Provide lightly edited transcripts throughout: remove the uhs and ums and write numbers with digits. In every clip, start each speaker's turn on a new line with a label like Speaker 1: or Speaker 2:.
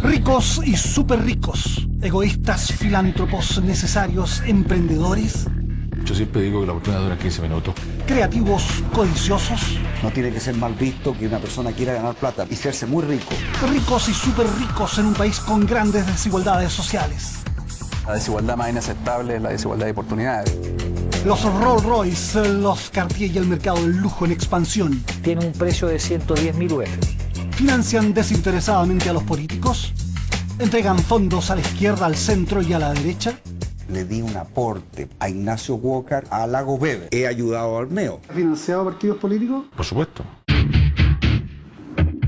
Speaker 1: Ricos y súper ricos, egoístas, filántropos, necesarios, emprendedores.
Speaker 2: Yo siempre digo que la oportunidad dura 15 minutos.
Speaker 1: Creativos, codiciosos.
Speaker 3: No tiene que ser mal visto que una persona quiera ganar plata y hacerse muy rico.
Speaker 1: Ricos y súper ricos en un país con grandes desigualdades sociales.
Speaker 4: La desigualdad más inaceptable es la desigualdad de oportunidades.
Speaker 1: Los Rolls Royce, los Cartier y el mercado del lujo en expansión.
Speaker 5: Tiene un precio de 110.000 UF.
Speaker 1: ¿Financian desinteresadamente a los políticos? ¿Entregan fondos a la izquierda, al centro y a la derecha?
Speaker 3: Le di un aporte a Ignacio Walker, a Lago Weber. He ayudado al MEO.
Speaker 1: ¿Ha financiado partidos políticos?
Speaker 2: Por supuesto.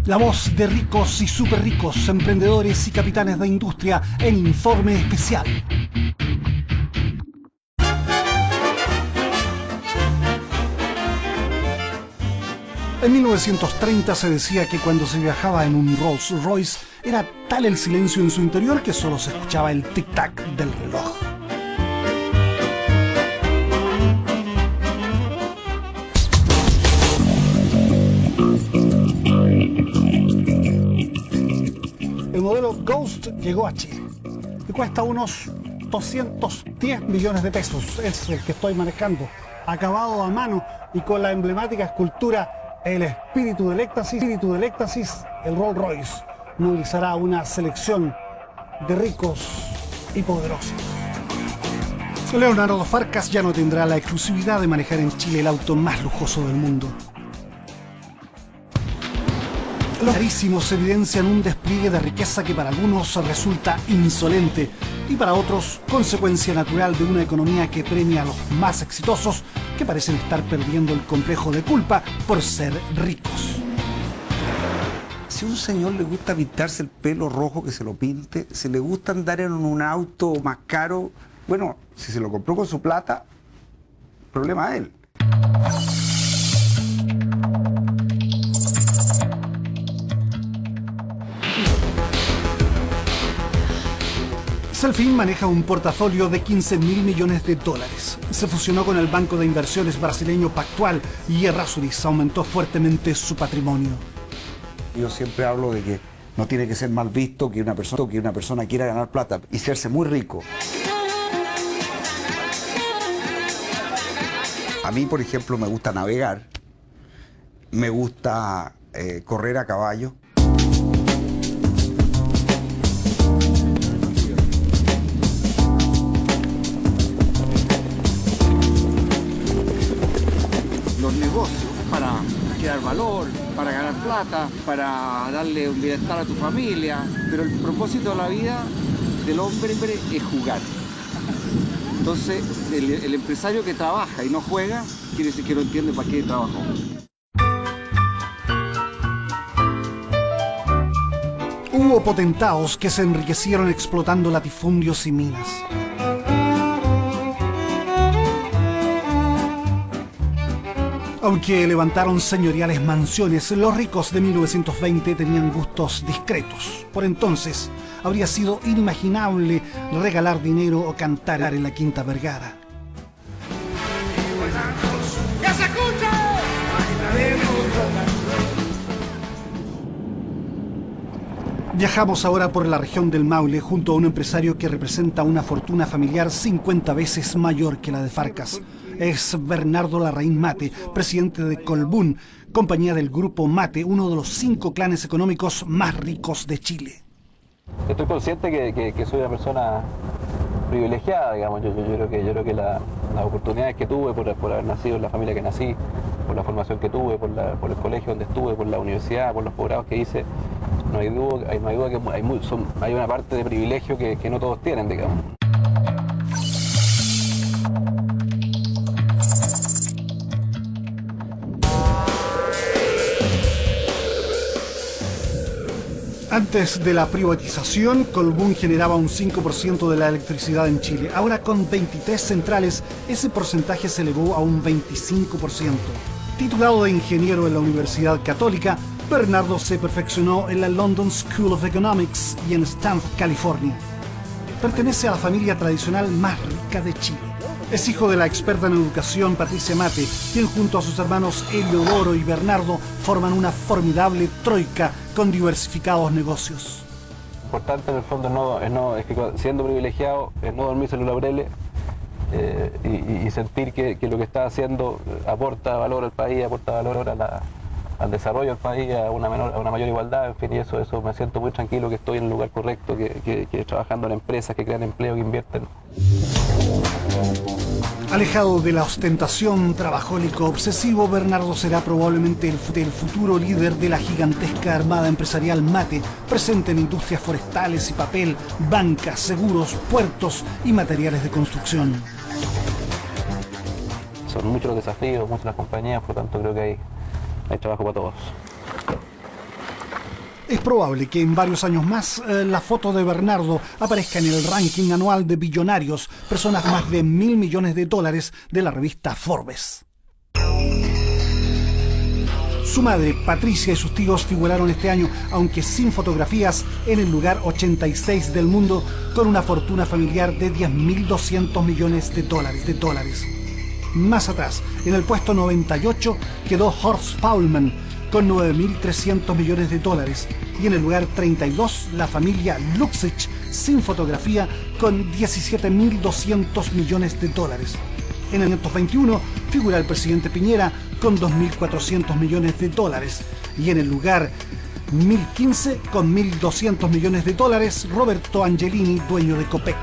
Speaker 1: La voz de ricos y súper ricos, emprendedores y capitanes de industria en Informe Especial. En 1930 se decía que cuando se viajaba en un Rolls Royce era tal el silencio en su interior que solo se escuchaba el tic-tac del reloj. El modelo Ghost llegó a Chile y cuesta unos 210 millones de pesos. Es el que estoy manejando, acabado a mano y con la emblemática escultura El espíritu del éxtasis, el Rolls Royce movilizará una selección de ricos y poderosos. Leonardo Farcas ya no tendrá la exclusividad de manejar en Chile el auto más lujoso del mundo. Los carísimos evidencian un despliegue de riqueza que para algunos resulta insolente y para otros consecuencia natural de una economía que premia a los más exitosos que parecen estar perdiendo el complejo de culpa por ser ricos.
Speaker 3: Si a un señor le gusta pintarse el pelo rojo, que se lo pinte. Si le gusta andar en un auto más caro, bueno, si se lo compró con su plata, problema de él.
Speaker 1: Selfin maneja un portafolio de 15.000 millones de dólares. Se fusionó con el banco de inversiones brasileño Pactual y Errázuriz aumentó fuertemente su patrimonio.
Speaker 3: Yo siempre hablo de que no tiene que ser mal visto que una persona quiera ganar plata y hacerse muy rico. A mí, por ejemplo, me gusta navegar, me gusta correr a caballo.
Speaker 6: Los negocios para crear valor, para ganar plata, para darle un bienestar a tu familia, pero el propósito de la vida del hombre es jugar. Entonces, el empresario que trabaja y no juega, quiere decir que no entiende para qué trabajó.
Speaker 1: Hubo potentados que se enriquecieron explotando latifundios y minas. Aunque levantaron señoriales mansiones, los ricos de 1920 tenían gustos discretos. Por entonces, habría sido inimaginable regalar dinero o cantar en la Quinta Vergara. ¡Ya se escucha! Viajamos ahora por la región del Maule junto a un empresario que representa una fortuna familiar 50 veces mayor que la de Farcas. Es Bernardo Larraín Mate, presidente de Colbún, compañía del Grupo Mate, uno de los 5 clanes económicos más ricos de Chile.
Speaker 4: Estoy consciente que soy una persona privilegiada, digamos. Yo creo que las oportunidades que tuve por haber nacido en la familia que nací, por la formación que tuve, por el colegio donde estuve, por la universidad, por los posgrados que hice, no hay duda que hay una parte de privilegio que no todos tienen, digamos.
Speaker 1: Antes de la privatización, Colbún generaba un 5% de la electricidad en Chile. Ahora, con 23 centrales, ese porcentaje se elevó a un 25%. Titulado de ingeniero en la Universidad Católica, Bernardo se perfeccionó en la London School of Economics y en Stanford, California. Pertenece a la familia tradicional más rica de Chile. Es hijo de la experta en educación Patricia Mate, quien junto a sus hermanos Eliodoro y Bernardo forman una formidable troika con diversificados negocios.
Speaker 4: importante en el fondo es que siendo privilegiado, es no dormirse en los laureles y sentir que lo que está haciendo aporta valor al país, aporta valor al desarrollo del país, a una mayor igualdad, en fin, y eso me siento muy tranquilo que estoy en el lugar correcto, que trabajando en empresas que crean empleo, que invierten.
Speaker 1: Alejado de la ostentación, trabajólico, obsesivo, Bernardo será probablemente el futuro líder de la gigantesca armada empresarial MATE, presente en industrias forestales y papel, bancas, seguros, puertos y materiales de construcción.
Speaker 4: Son muchos los desafíos, muchas las compañías, por lo tanto creo que hay trabajo para todos.
Speaker 1: Es probable que en varios años más la foto de Bernardo aparezca en el ranking anual de billonarios, personas más de $1.000 millones de la revista Forbes. Su madre, Patricia, y sus tíos figuraron este año, aunque sin fotografías, en el lugar 86 del mundo, con una fortuna familiar de $10.200 millones de dólares. Más atrás, en el puesto 98, quedó Horst Paulmann, con $9.300 millones, y en el lugar 32 la familia Luxich, sin fotografía, con $17.200 millones. En el 521 figura el presidente Piñera con $2.400 millones, y en el lugar 1015 con $1.200 millones, Roberto Angelini, dueño de Copec.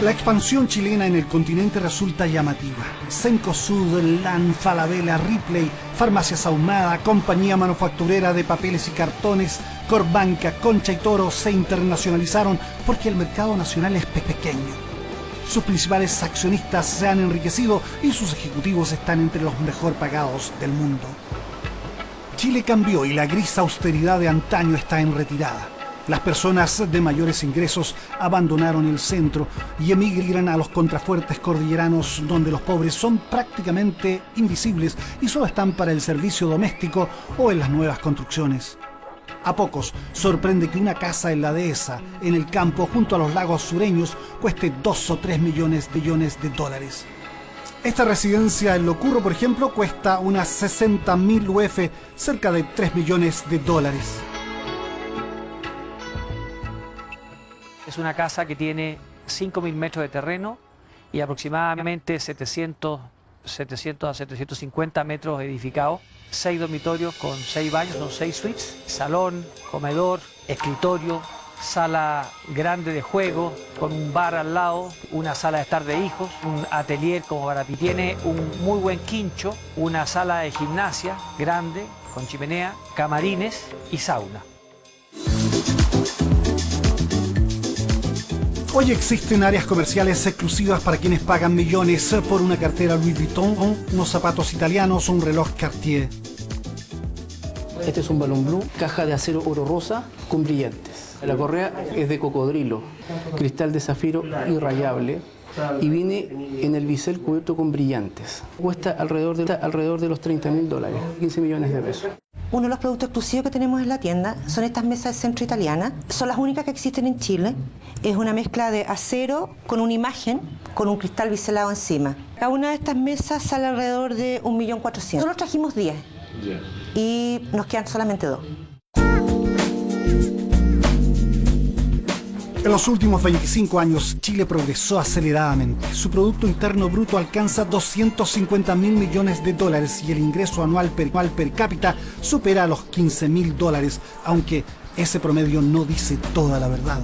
Speaker 1: La expansión chilena en el continente resulta llamativa. Cencosud, LAN, Falabella, Ripley, Farmacias Ahumada, Compañía Manufacturera de Papeles y Cartones, Corbanca, Concha y Toro se internacionalizaron porque el mercado nacional es pequeño. Sus principales accionistas se han enriquecido y sus ejecutivos están entre los mejor pagados del mundo. Chile cambió y la gris austeridad de antaño está en retirada. Las personas de mayores ingresos abandonaron el centro y emigran a los contrafuertes cordilleranos, donde los pobres son prácticamente invisibles y solo están para el servicio doméstico o en las nuevas construcciones. A pocos sorprende que una casa en la dehesa, en el campo, junto a los lagos sureños, cueste 2 o 3 millones de dólares. Esta residencia en Locurro, por ejemplo, cuesta unas 60.000 UF, cerca de 3 millones de dólares.
Speaker 5: Es una casa que tiene 5.000 metros de terreno y aproximadamente 700 a 750 metros edificados. 6 dormitorios con 6 baños, son 6 suites, salón, comedor, escritorio, sala grande de juego, con un bar al lado, una sala de estar de hijos, un atelier como para ti. Tiene un muy buen quincho, una sala de gimnasia grande, con chimenea, camarines y sauna.
Speaker 1: Hoy existen áreas comerciales exclusivas para quienes pagan millones por una cartera Louis Vuitton, unos zapatos italianos o un reloj Cartier.
Speaker 7: Este es un balón blue, caja de acero oro rosa con brillantes. La correa es de cocodrilo, cristal de zafiro irrayable y viene en el bisel cubierto con brillantes. Cuesta alrededor de los $30.000, 15 millones de pesos.
Speaker 8: Uno de los productos exclusivos que tenemos en la tienda son estas mesas de centro italiana. Son las únicas que existen en Chile. Es una mezcla de acero con una imagen, con un cristal biselado encima. Cada una de estas mesas sale alrededor de 1.400.000. Solo trajimos 10 y nos quedan solamente 2.
Speaker 1: En los últimos 25 años, Chile progresó aceleradamente. Su Producto Interno Bruto alcanza $250.000 millones y el ingreso anual per cápita supera los $15.000, aunque ese promedio no dice toda la verdad.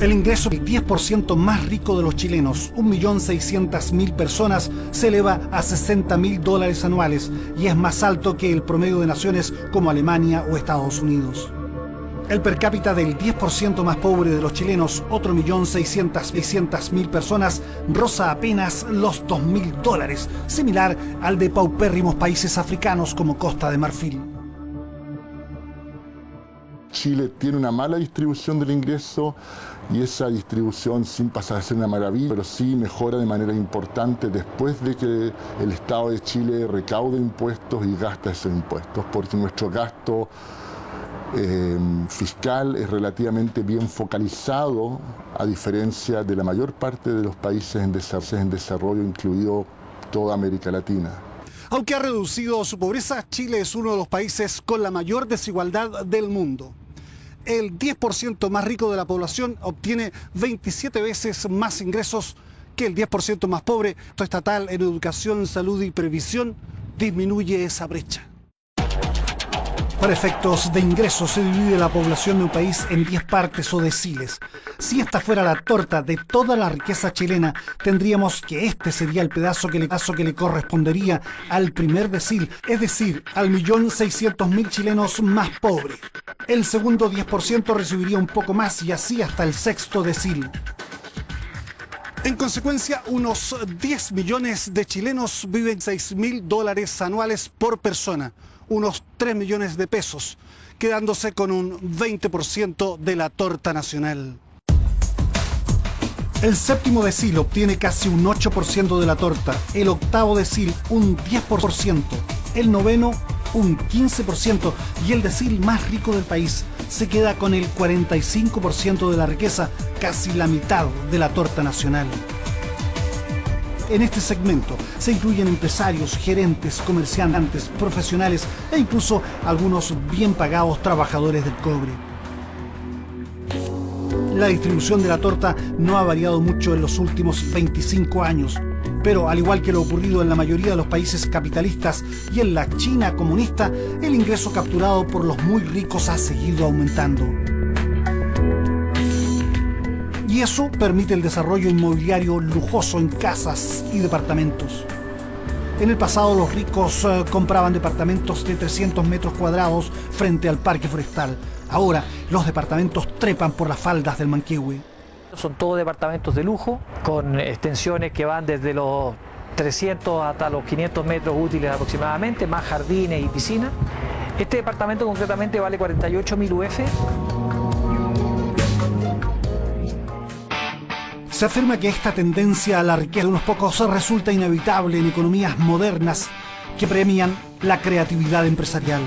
Speaker 1: El ingreso del 10% más rico de los chilenos, 1.600.000 personas, se eleva a $60.000 anuales y es más alto que el promedio de naciones como Alemania o Estados Unidos. El per cápita del 10% más pobre de los chilenos, otro 1.600.000 personas, roza apenas los $2.000, similar al de paupérrimos países africanos como Costa de Marfil.
Speaker 9: Chile tiene una mala distribución del ingreso y esa distribución, sin pasar a ser una maravilla, pero sí mejora de manera importante después de que el Estado de Chile recaude impuestos y gasta esos impuestos, porque nuestro gasto fiscal es relativamente bien focalizado, a diferencia de la mayor parte de los países en desarrollo, incluido toda América Latina.
Speaker 1: Aunque ha reducido su pobreza, Chile es uno de los países con la mayor desigualdad del mundo. El 10% más rico de la población obtiene 27 veces más ingresos que el 10% más pobre. El gasto estatal en educación, salud y previsión disminuye esa brecha. Para efectos de ingresos se divide la población de un país en 10 partes o deciles. Si esta fuera la torta de toda la riqueza chilena, tendríamos que este sería el pedazo que le correspondería al primer decil, es decir, al 1.600.000 chilenos más pobres. El segundo 10% recibiría un poco más y así hasta el sexto decil. En consecuencia, unos 10 millones de chilenos viven $6.000 anuales por persona, unos 3 millones de pesos, quedándose con un 20% de la torta nacional. El séptimo decil obtiene casi un 8% de la torta, el octavo decil un 10%, el noveno un 15% y el decil más rico del país se queda con el 45% de la riqueza, casi la mitad de la torta nacional. En este segmento se incluyen empresarios, gerentes, comerciantes, profesionales e incluso algunos bien pagados trabajadores del cobre. La distribución de la torta no ha variado mucho en los últimos 25 años, pero al igual que lo ocurrido en la mayoría de los países capitalistas y en la China comunista, el ingreso capturado por los muy ricos ha seguido aumentando. Y eso permite el desarrollo inmobiliario lujoso en casas y departamentos. En el pasado los ricos compraban departamentos de 300 metros cuadrados frente al parque forestal. Ahora los departamentos trepan por las faldas del Manquehue.
Speaker 5: Son todos departamentos de lujo, con extensiones que van desde los 300 hasta los 500 metros útiles aproximadamente, más jardines y piscinas. Este departamento concretamente vale 48.000 UF.
Speaker 1: Se afirma que esta tendencia a la riqueza de unos pocos resulta inevitable en economías modernas que premian la creatividad empresarial.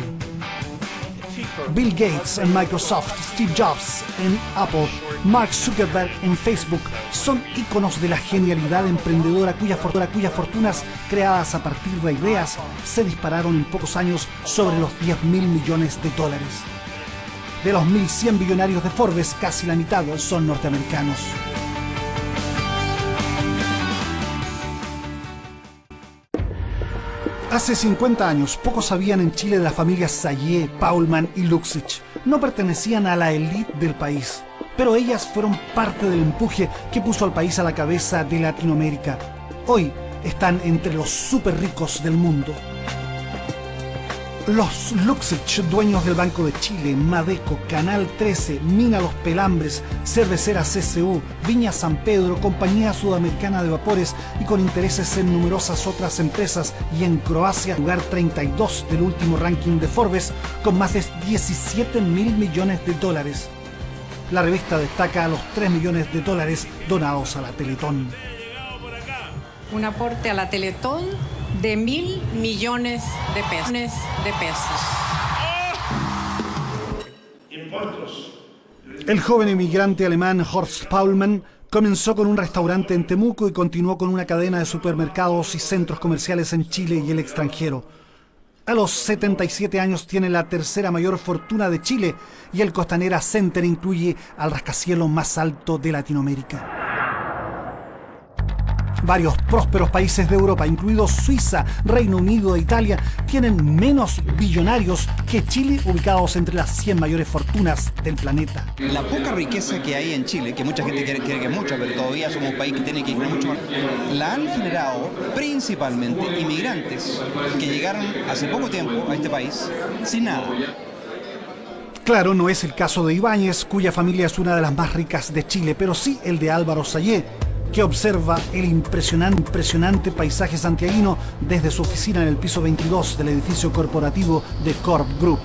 Speaker 1: Bill Gates en Microsoft, Steve Jobs en Apple, Mark Zuckerberg en Facebook son íconos de la genialidad emprendedora cuyas fortunas creadas a partir de ideas se dispararon en pocos años sobre los $10.000 millones. De los 1.100 billonarios de Forbes, casi la mitad son norteamericanos. Hace 50 años, pocos sabían en Chile de las familias Sayé, Paulman y Luxich. No pertenecían a la élite del país, pero ellas fueron parte del empuje que puso al país a la cabeza de Latinoamérica. Hoy están entre los súper ricos del mundo. Los Luxich, dueños del Banco de Chile, Madeco, Canal 13, Mina Los Pelambres, Cervecera CCU, Viña San Pedro, Compañía Sudamericana de Vapores y con intereses en numerosas otras empresas y en Croacia, lugar 32 del último ranking de Forbes, con más de $17.000 millones. La revista destaca a los $3 millones donados a la Teletón.
Speaker 10: Un aporte a la Teletón de $1.000 millones de pesos.
Speaker 1: El joven emigrante alemán Horst Paulman comenzó con un restaurante en Temuco y continuó con una cadena de supermercados y centros comerciales en Chile y el extranjero. A los 77 años tiene la tercera mayor fortuna de Chile y el Costanera Center incluye al rascacielos más alto de Latinoamérica. Varios prósperos países de Europa, incluidos Suiza, Reino Unido e Italia, tienen menos billonarios que Chile, ubicados entre las 100 mayores fortunas del planeta.
Speaker 11: La poca riqueza que hay en Chile, que mucha gente quiere que es mucha, pero todavía somos un país que tiene que ir mucho más, la han generado principalmente inmigrantes que llegaron hace poco tiempo a este país sin nada.
Speaker 1: Claro, no es el caso de Ibáñez, cuya familia es una de las más ricas de Chile, pero sí el de Álvaro Sayé, que observa el impresionante paisaje santiaguino desde su oficina en el piso 22 del edificio corporativo de Corp Group.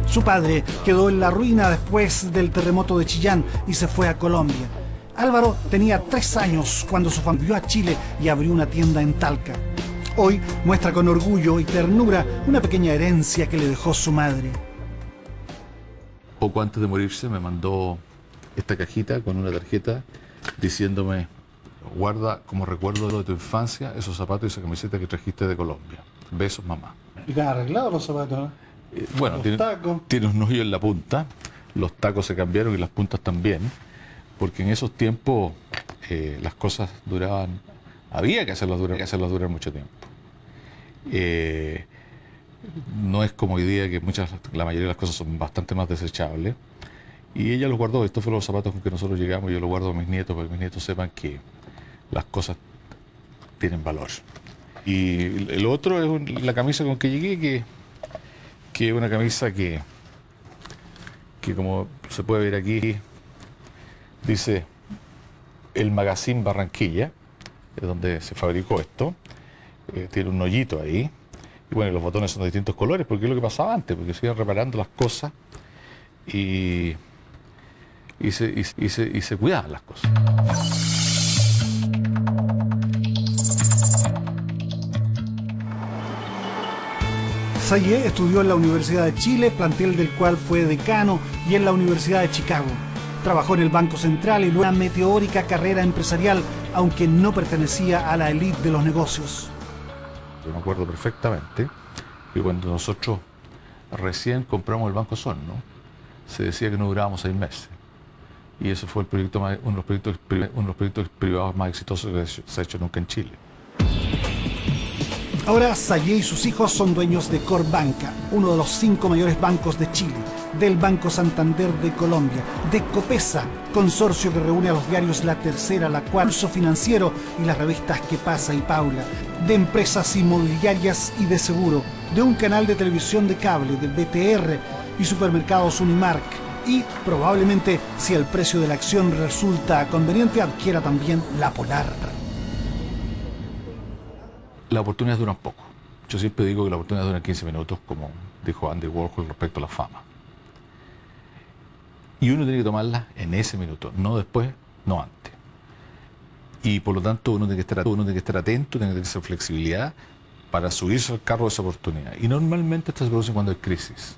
Speaker 1: Su padre quedó en la ruina después del terremoto de Chillán y se fue a Colombia. Álvaro tenía 3 años cuando su familia volvió a Chile y abrió una tienda en Talca. Hoy muestra con orgullo y ternura una pequeña herencia que le dejó su madre.
Speaker 2: Poco antes de morirse me mandó esta cajita con una tarjeta diciéndome: guarda como recuerdo de tu infancia esos zapatos y esa camiseta que trajiste de Colombia. Besos, mamá.
Speaker 1: ¿Y te han arreglado los zapatos?
Speaker 2: Bueno, tiene un hoyo en la punta, los tacos se cambiaron y las puntas también, porque en esos tiempos las cosas duraban, había que hacerlas durar mucho tiempo. No es como hoy día que la mayoría de las cosas son bastante más desechables. Y ella los guardó. Estos fueron los zapatos con que nosotros llegamos. Yo los guardo a mis nietos para que mis nietos sepan que las cosas tienen valor. Y el otro es la camisa con que llegué, que es una camisa que como se puede ver aquí, dice el Magazine Barranquilla, es donde se fabricó esto. Tiene un hoyito ahí. Y bueno, los botones son de distintos colores, porque es lo que pasaba antes, porque se iban reparando las cosas y se cuidaban las cosas.
Speaker 1: Sayé estudió en la Universidad de Chile, plantel del cual fue decano, y en la Universidad de Chicago. Trabajó en el Banco Central y luego una meteórica carrera empresarial, aunque no pertenecía a la élite de los negocios.
Speaker 2: Yo me acuerdo perfectamente que cuando nosotros recién compramos el Banco Osorno, se decía que no durábamos 6 meses. Y ese fue uno de los proyectos privados más exitosos que se ha hecho nunca en Chile.
Speaker 1: Ahora Sayé y sus hijos son dueños de Corbanca, uno de los 5 mayores bancos de Chile, del Banco Santander de Colombia, de Copesa, consorcio que reúne a los diarios La Tercera, La Cuarzo Financiero y las revistas Que Pasa y Paula, de empresas inmobiliarias y de seguro, de un canal de televisión de cable, del BTR y supermercados Unimark. Y probablemente, si el precio de la acción resulta conveniente, adquiera también La Polar.
Speaker 2: Las oportunidades duran poco. Yo siempre digo que las oportunidades duran 15 minutos, como dijo Andy Warhol respecto a la fama. Y uno tiene que tomarlas en ese minuto, no después, no antes. Y por lo tanto uno tiene que estar atento, tiene que tener esa flexibilidad para subirse al carro de esa oportunidad. Y normalmente esto se produce cuando hay crisis.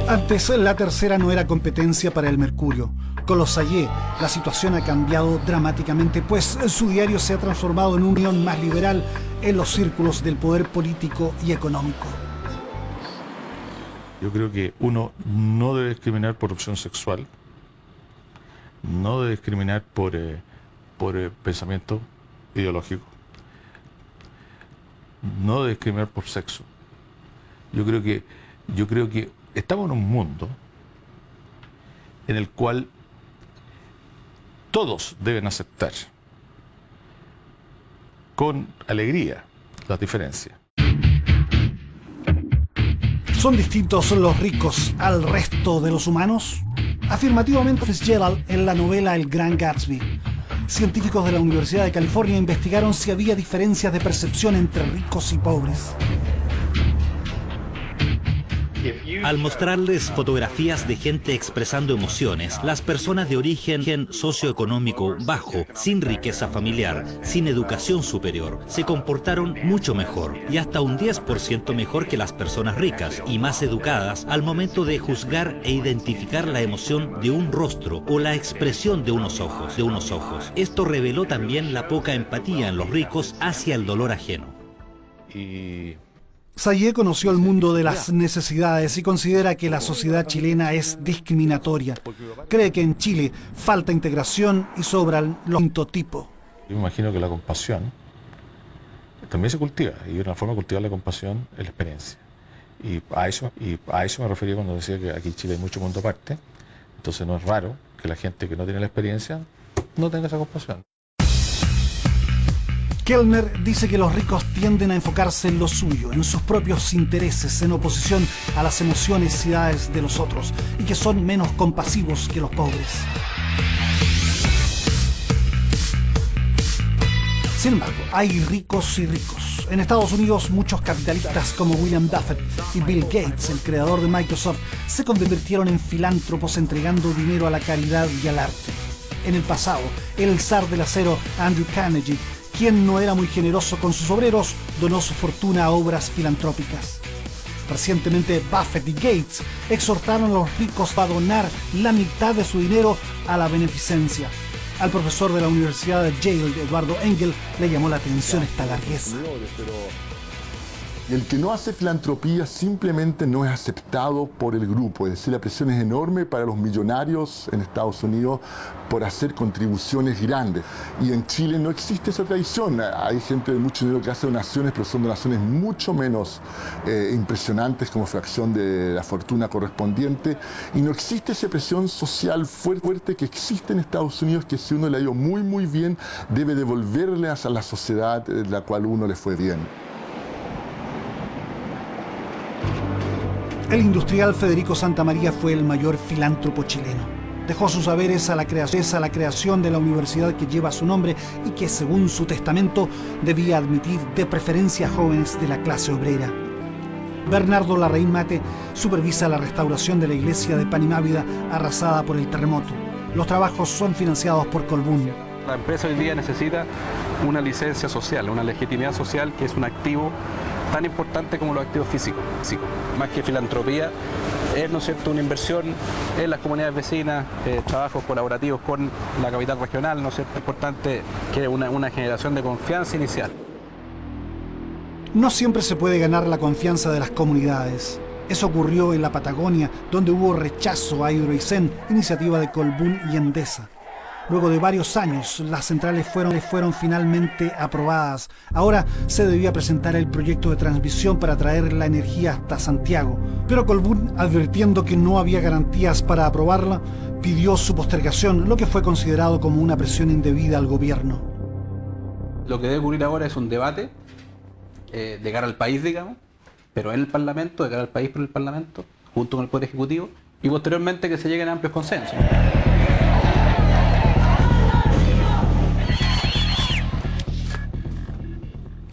Speaker 1: Antes, La Tercera no era competencia para el Mercurio. Con los Sayé, la situación ha cambiado dramáticamente, pues su diario se ha transformado en un unión más liberal en los círculos del poder político y económico.
Speaker 2: Yo creo que uno no debe discriminar por opción sexual, no debe discriminar por pensamiento ideológico, no debe discriminar por sexo. Yo creo que estamos en un mundo en el cual todos deben aceptar con alegría las diferencias.
Speaker 1: ¿Son distintos los ricos al resto de los humanos? Afirmativamente Fitzgerald en la novela El Gran Gatsby. Científicos de la Universidad de California investigaron si había diferencias de percepción entre ricos y pobres.
Speaker 12: Al mostrarles fotografías de gente expresando emociones, las personas de origen socioeconómico bajo, sin riqueza familiar, sin educación superior, se comportaron mucho mejor y hasta un 10% mejor que las personas ricas y más educadas al momento de juzgar e identificar la emoción de un rostro o la expresión de unos ojos. Esto reveló también la poca empatía en los ricos hacia el dolor ajeno.
Speaker 1: Sayé conoció el mundo de las necesidades y considera que la sociedad chilena es discriminatoria. Cree que en Chile falta integración y sobran los prototipos.
Speaker 2: Yo me imagino que la compasión también se cultiva, y una forma de cultivar la compasión es la experiencia. Y a eso me refería cuando decía que aquí en Chile hay mucho mundo aparte, entonces no es raro que la gente que no tiene la experiencia no tenga esa compasión.
Speaker 1: Kellner dice que los ricos tienden a enfocarse en lo suyo, en sus propios intereses, en oposición a las emociones y necesidades de los otros, y que son menos compasivos que los pobres. Sin embargo, hay ricos y ricos. En Estados Unidos, muchos capitalistas como William Buffett y Bill Gates, el creador de Microsoft, se convirtieron en filántropos entregando dinero a la caridad y al arte. En el pasado, el zar del acero, Andrew Carnegie, quien no era muy generoso con sus obreros, donó su fortuna a obras filantrópicas. Recientemente, Buffett y Gates exhortaron a los ricos a donar la mitad de su dinero a la beneficencia. Al profesor de la Universidad de Yale, Eduardo Engel, le llamó la atención esta largueza.
Speaker 9: El que no hace filantropía simplemente no es aceptado por el grupo, es decir, la presión es enorme para los millonarios en Estados Unidos por hacer contribuciones grandes. Y en Chile no existe esa tradición. Hay gente de mucho dinero que hace donaciones, pero son donaciones mucho menos impresionantes como fracción de la fortuna correspondiente. Y no existe esa presión social fuerte que existe en Estados Unidos, que si uno le ha ido muy bien, debe devolverle a la sociedad la cual uno le fue bien.
Speaker 1: El industrial Federico Santamaría fue el mayor filántropo chileno. Dejó sus saberes a la creación de la universidad que lleva su nombre y que, según su testamento, debía admitir de preferencia a jóvenes de la clase obrera. Bernardo Larraín Mate supervisa la restauración de la iglesia de Panimávida arrasada por el terremoto. Los trabajos son financiados por Colbún.
Speaker 4: La empresa hoy día necesita una licencia social, una legitimidad social, que es un activo tan importante como los activos físicos. Más que filantropía, es, ¿no es cierto?, una inversión en las comunidades vecinas, trabajos colaborativos con la capital regional, ¿no es cierto?, importante que una generación de confianza inicial.
Speaker 1: No siempre se puede ganar la confianza de las comunidades. Eso ocurrió en la Patagonia, donde hubo rechazo a Hidroicén, iniciativa de Colbún y Endesa. Luego de varios años, las centrales fueron finalmente aprobadas. Ahora se debía presentar el proyecto de transmisión para traer la energía hasta Santiago. Pero Colbún, advirtiendo que no había garantías para aprobarla, pidió su postergación, lo que fue considerado como una presión indebida al gobierno.
Speaker 4: Lo que debe ocurrir ahora es un debate de cara al país, digamos, pero en el Parlamento, de cara al país por el Parlamento, junto con el Poder Ejecutivo, y posteriormente que se lleguen a amplios consensos.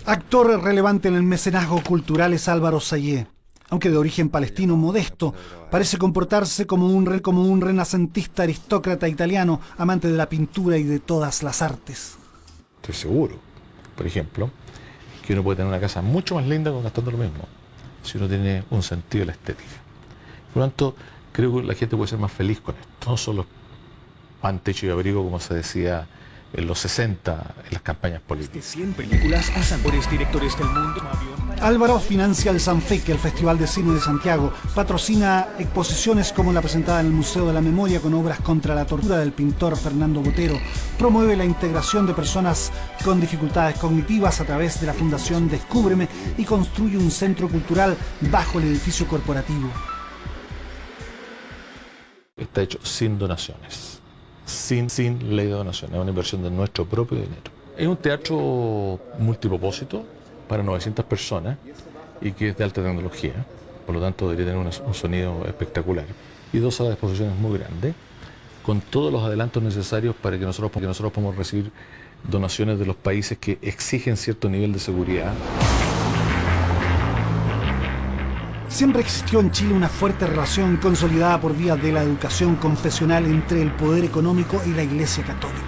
Speaker 1: Actor relevante en el mecenazgo cultural es Álvaro Sayé. Aunque de origen palestino modesto, parece comportarse como un renacentista aristócrata italiano, amante de la pintura y de todas las artes.
Speaker 2: Estoy seguro, por ejemplo, que uno puede tener una casa mucho más linda gastando lo mismo, si uno tiene un sentido de la estética. Por lo tanto, creo que la gente puede ser más feliz con esto. No solo pan, techo y abrigo, como se decía en los 60 en las campañas políticas.
Speaker 13: 100 películas a mejores directores del mundo.
Speaker 1: Álvaro financia el Sanfec, el Festival de Cine de Santiago, patrocina exposiciones como la presentada en el Museo de la Memoria con obras contra la tortura del pintor Fernando Botero, promueve la integración de personas con dificultades cognitivas a través de la Fundación Descúbreme y construye un centro cultural bajo el edificio corporativo.
Speaker 2: Está hecho sin donaciones, sin ley de donaciones, es una inversión de nuestro propio dinero. Es un teatro multipropósito para 900 personas y que es de alta tecnología, por lo tanto debería tener un sonido espectacular. Y 2 salas de exposiciones muy grandes, con todos los adelantos necesarios para que nosotros podamos recibir donaciones de los países que exigen cierto nivel de seguridad.
Speaker 1: Siempre existió en Chile una fuerte relación consolidada por vía de la educación confesional entre el poder económico y la Iglesia Católica.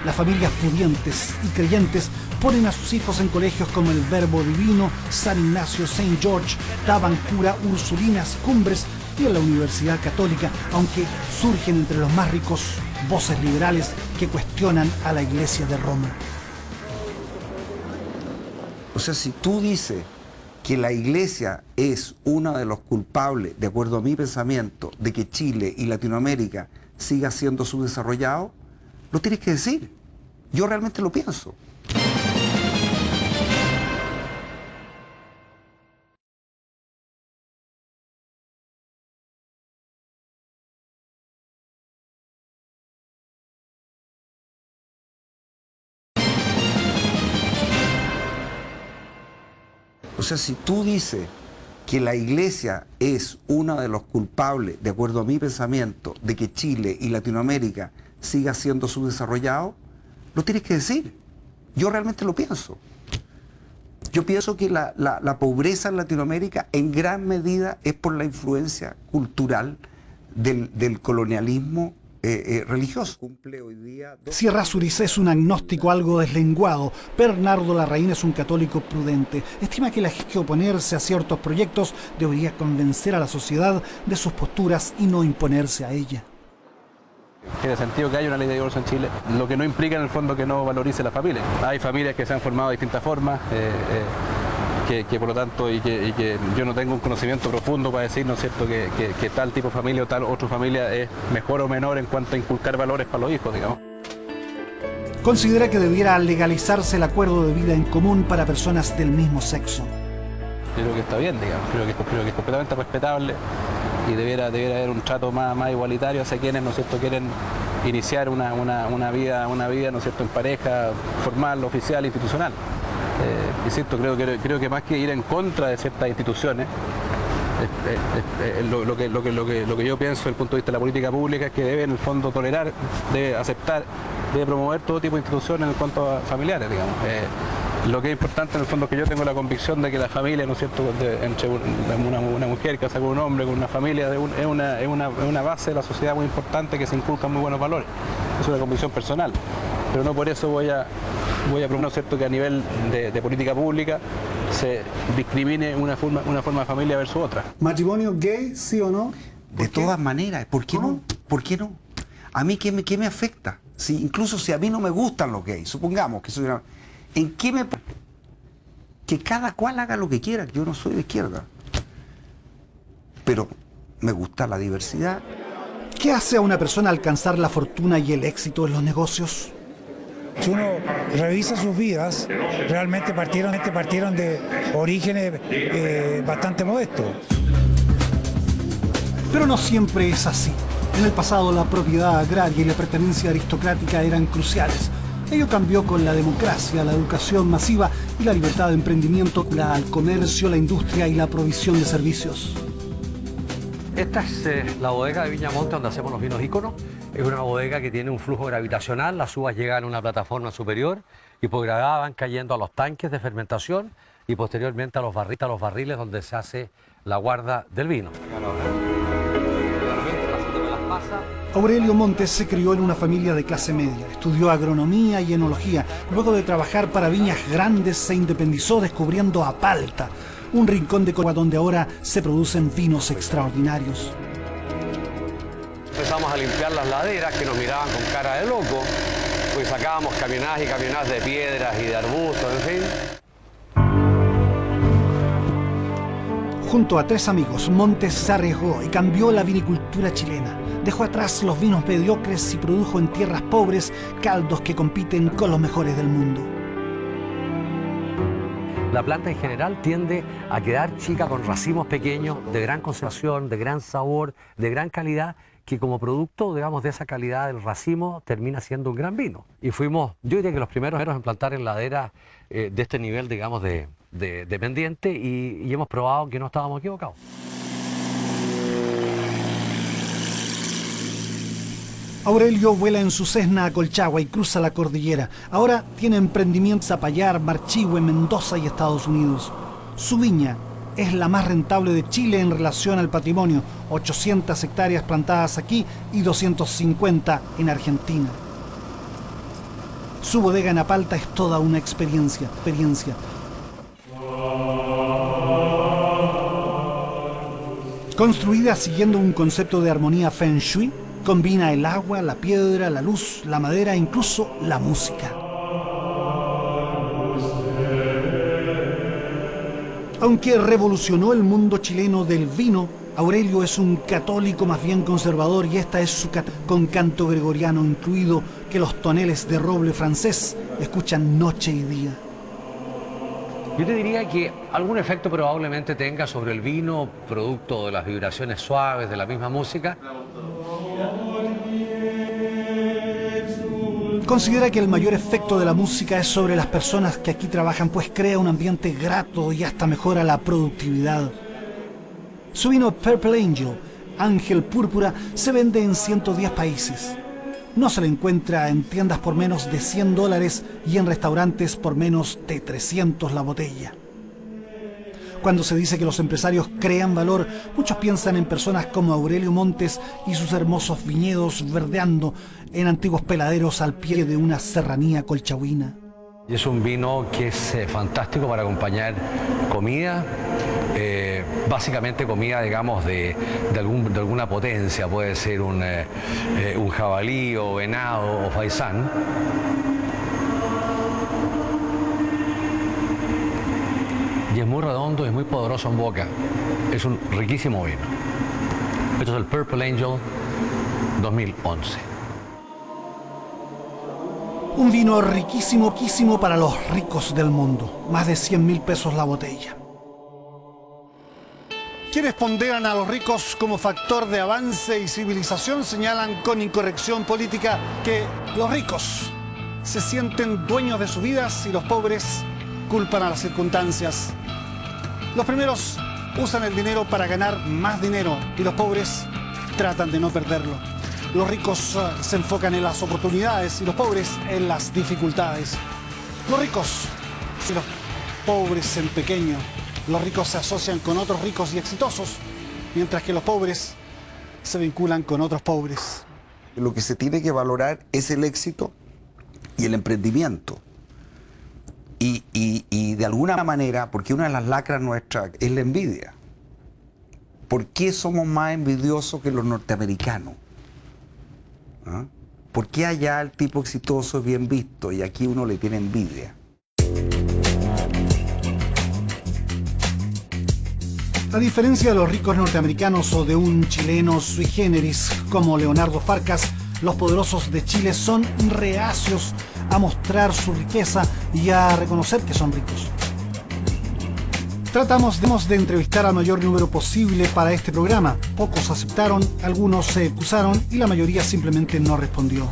Speaker 1: Las familias pudientes y creyentes ponen a sus hijos en colegios como el Verbo Divino, San Ignacio, St. George, Tabancura, Ursulinas, Cumbres y en la Universidad Católica, aunque surgen entre los más ricos voces liberales que cuestionan a la Iglesia de Roma.
Speaker 3: O sea, si tú dices que la Iglesia es uno de los culpables, de acuerdo a mi pensamiento, de que Chile y Latinoamérica siga siendo subdesarrollado, lo tienes que decir. Yo realmente lo pienso. O sea, si tú dices que la Iglesia es uno de los culpables, de acuerdo a mi pensamiento, de que Chile y Latinoamérica siga siendo subdesarrollado, lo tienes que decir. Yo realmente lo pienso. Yo pienso que la pobreza en Latinoamérica en gran medida es por la influencia cultural del colonialismo religioso.
Speaker 1: Sierra Suris es un agnóstico algo deslenguado. Bernardo Larraín es un católico prudente. Estima que la gente que oponerse a ciertos proyectos debería convencer a la sociedad de sus posturas y no imponerse a ella.
Speaker 4: Tiene sentido que haya una ley de divorcio en Chile, lo que no implica en el fondo que no valorice la familia. Hay familias que se han formado de distintas formas, que por lo tanto, y que yo no tengo un conocimiento profundo para decir, ¿no es cierto?, que tal tipo de familia o tal otra familia es mejor o menor en cuanto a inculcar valores para los hijos, digamos.
Speaker 1: Considera que debiera legalizarse el acuerdo de vida en común para personas del mismo sexo.
Speaker 4: Yo creo que está bien, digamos, creo que es completamente respetable y debiera haber un trato más igualitario hacia quienes, ¿no es cierto?, quieren iniciar una vida, ¿no es cierto?, en pareja, formal, oficial, institucional. Insisto, creo que más que ir en contra de ciertas instituciones, lo que yo pienso desde el punto de vista de la política pública es que debe en el fondo tolerar, debe aceptar, debe promover todo tipo de instituciones en cuanto a familiares, digamos. Lo que es importante en el fondo es que yo tengo la convicción de que la familia, ¿no es cierto?, entre una mujer casada con un hombre, con una familia, es una base de la sociedad muy importante que se inculcan muy buenos valores. Es una convicción personal, pero no por eso voy a proponer, ¿no es cierto?, que a nivel de política pública se discrimine una forma de familia versus otra.
Speaker 1: ¿Matrimonio gay, sí o no?
Speaker 3: De todas maneras, ¿por qué no? ¿Por qué no? ¿A mí qué me afecta? Incluso si a mí no me gustan los gays, supongamos que soy una... ¿En qué me... Que cada cual haga lo que quiera, yo no soy de izquierda. Pero me gusta la diversidad.
Speaker 1: ¿Qué hace a una persona alcanzar la fortuna y el éxito en los negocios?
Speaker 14: Si uno revisa sus vidas, realmente partieron de orígenes bastante modestos.
Speaker 1: Pero no siempre es así. En el pasado la propiedad agraria y la pertenencia aristocrática eran cruciales. Ello cambió con la democracia, la educación masiva y la libertad de emprendimiento, el comercio, la industria y la provisión de servicios.
Speaker 15: Esta es la bodega de Viñamonte donde hacemos los vinos íconos. Es una bodega que tiene un flujo gravitacional, las uvas llegan a una plataforma superior y por gravedad van cayendo a los tanques de fermentación y posteriormente a los barriles donde se hace la guarda del vino.
Speaker 1: Aurelio Montes se crió en una familia de clase media, estudió agronomía y enología. Luego de trabajar para viñas grandes se independizó descubriendo Apalta, un rincón de Córdoba donde ahora se producen vinos extraordinarios.
Speaker 15: Empezamos a limpiar las laderas que nos miraban con cara de loco, pues sacábamos camionadas y camionadas de piedras y de arbustos, en fin.
Speaker 1: Junto a 3 amigos, Montes se arriesgó y cambió la vinicultura chilena. Dejó atrás los vinos mediocres y produjo en tierras pobres caldos que compiten con los mejores del mundo.
Speaker 15: La planta en general tiende a quedar chica con racimos pequeños, de gran conservación, de gran sabor, de gran calidad, que como producto, digamos, de esa calidad del racimo termina siendo un gran vino. Y fuimos, yo diría que los primeros en plantar en laderas de este nivel, digamos, de pendiente y hemos probado que no estábamos equivocados.
Speaker 1: Aurelio vuela en su Cessna a Colchagua y cruza la cordillera. Ahora tiene emprendimientos en Zapallar, Marchihue, Mendoza y Estados Unidos. Su viña es la más rentable de Chile en relación al patrimonio, 800 hectáreas plantadas aquí y 250 en Argentina. Su bodega en Apalta es toda una experiencia. Construida siguiendo un concepto de armonía Feng Shui, combina el agua, la piedra, la luz, la madera e incluso la música. Aunque revolucionó el mundo chileno del vino, Aurelio es un católico más bien conservador y esta es su con canto gregoriano incluido que los toneles de roble francés escuchan noche y día.
Speaker 15: Yo te diría que algún efecto probablemente tenga sobre el vino, producto de las vibraciones suaves de la misma música.
Speaker 1: Considera que el mayor efecto de la música es sobre las personas que aquí trabajan, pues crea un ambiente grato y hasta mejora la productividad. Su vino Purple Angel, Ángel Púrpura, se vende en 110 países. No se le encuentra en tiendas por menos de $100 y en restaurantes por menos de 300 la botella. Cuando se dice que los empresarios crean valor, muchos piensan en personas como Aurelio Montes y sus hermosos viñedos verdeando en antiguos peladeros al pie de una serranía colchagüina.
Speaker 15: Y es un vino que es fantástico para acompañar comida, básicamente comida, digamos, de alguna potencia, puede ser un jabalí o venado o faisán. Y es muy redondo y es muy poderoso en boca. Es un riquísimo vino. Esto es el Purple Angel 2011.
Speaker 1: Un vino riquísimo para los ricos del mundo. Más de 100.000 pesos la botella. Quienes ponderan a los ricos como factor de avance y civilización señalan con incorrección política que los ricos se sienten dueños de sus vidas y los pobres culpan a las circunstancias. Los primeros usan el dinero para ganar más dinero y los pobres tratan de no perderlo. Los ricos se enfocan en las oportunidades y los pobres en las dificultades. Los ricos y los pobres en pequeño. Los ricos se asocian con otros ricos y exitosos, mientras que los pobres se vinculan con otros pobres.
Speaker 3: Lo que se tiene que valorar es el éxito y el emprendimiento. Y de alguna manera, porque una de las lacras nuestras es la envidia. ¿Por qué somos más envidiosos que los norteamericanos? ¿Ah? ¿Por qué allá el tipo exitoso es bien visto y aquí uno le tiene envidia?
Speaker 1: A diferencia de los ricos norteamericanos o de un chileno sui generis como Leonardo Farcas, los poderosos de Chile son reacios a mostrar su riqueza y a reconocer que son ricos. Tratamos de entrevistar al mayor número posible para este programa. Pocos aceptaron, algunos se excusaron y la mayoría simplemente no respondió.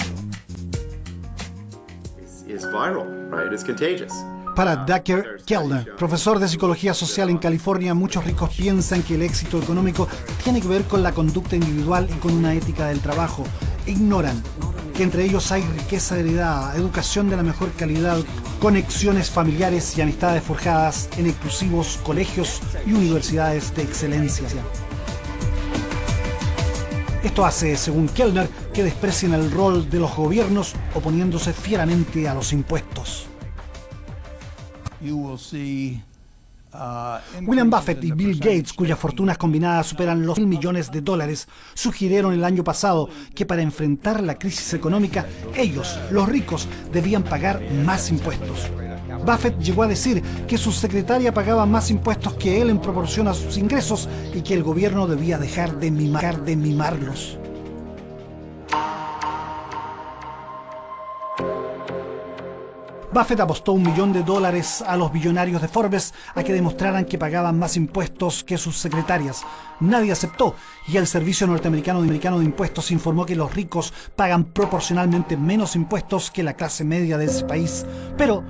Speaker 1: Para Dacher Keltner, profesor de psicología social en California, muchos ricos piensan que el éxito económico tiene que ver con la conducta individual y con una ética del trabajo. Ignoran que entre ellos hay riqueza heredada, educación de la mejor calidad, conexiones familiares y amistades forjadas en exclusivos colegios y universidades de excelencia. Esto hace, según Keltner, que desprecien el rol de los gobiernos oponiéndose fieramente a los impuestos. William Buffett y Bill Gates, cuyas fortunas combinadas superan los $1.000 millones, sugirieron el año pasado que para enfrentar la crisis económica, ellos, los ricos, debían pagar más impuestos. Buffett llegó a decir que su secretaria pagaba más impuestos que él en proporción a sus ingresos y que el gobierno debía dejar de mimarlos. Buffett apostó $1 millón a los billonarios de Forbes a que demostraran que pagaban más impuestos que sus secretarias. Nadie aceptó y el Servicio Norteamericano de Impuestos informó que los ricos pagan proporcionalmente menos impuestos que la clase media de ese país. Pero,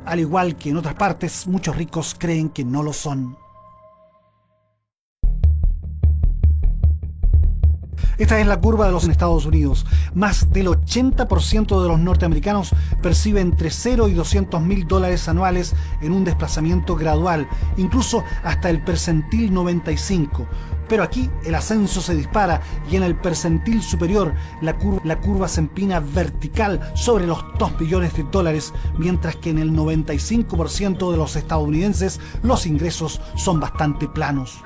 Speaker 1: al igual que en otras partes, muchos ricos creen que no lo son. Esta es la curva de los Estados Unidos. Más del 80% de los norteamericanos percibe entre 0 y $200.000 anuales en un desplazamiento gradual, incluso hasta el percentil 95. Pero aquí el ascenso se dispara y en el percentil superior la curva se empina vertical sobre los $2 billones, mientras que en el 95% de los estadounidenses los ingresos son bastante planos.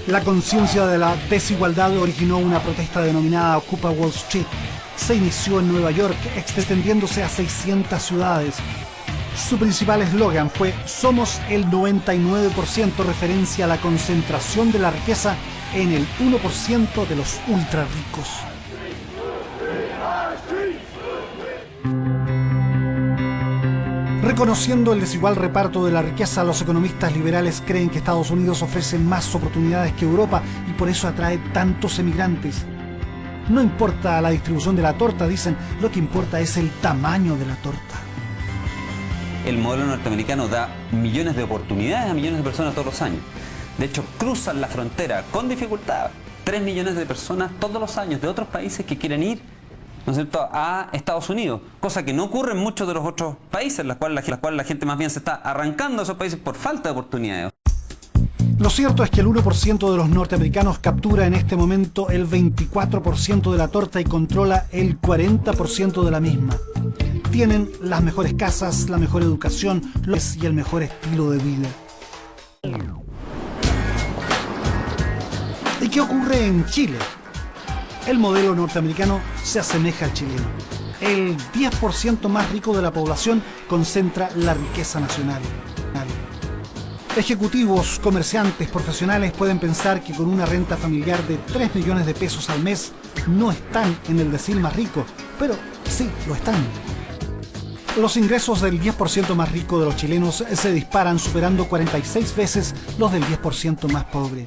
Speaker 1: La conciencia de la desigualdad originó una protesta denominada Occupy Wall Street. Se inició en Nueva York, extendiéndose a 600 ciudades. Su principal eslogan fue "Somos el 99%", referencia a la concentración de la riqueza en el 1% de los ultra ricos. Reconociendo el desigual reparto de la riqueza, los economistas liberales creen que Estados Unidos ofrece más oportunidades que Europa y por eso atrae tantos emigrantes. No importa la distribución de la torta, dicen, lo que importa es el tamaño de la torta.
Speaker 16: El modelo norteamericano da millones de oportunidades a millones de personas todos los años. De hecho, cruzan la frontera con dificultad 3 millones de personas todos los años de otros países que quieren ir ¿no es cierto?, a Estados Unidos, cosa que no ocurre en muchos de los otros países, en las cuales la gente más bien se está arrancando a esos países por falta de oportunidades.
Speaker 1: Lo cierto es que el 1% de los norteamericanos captura en este momento el 24% de la torta y controla el 40% de la misma. Tienen las mejores casas, la mejor educación y el mejor estilo de vida. ¿Y qué ocurre en Chile? El modelo norteamericano se asemeja al chileno. El 10% más rico de la población concentra la riqueza nacional. Ejecutivos, comerciantes, profesionales pueden pensar que con una renta familiar de 3 millones de pesos al mes no están en el decil más rico, pero sí, lo están. Los ingresos del 10% más rico de los chilenos se disparan, superando 46 veces los del 10% más pobre.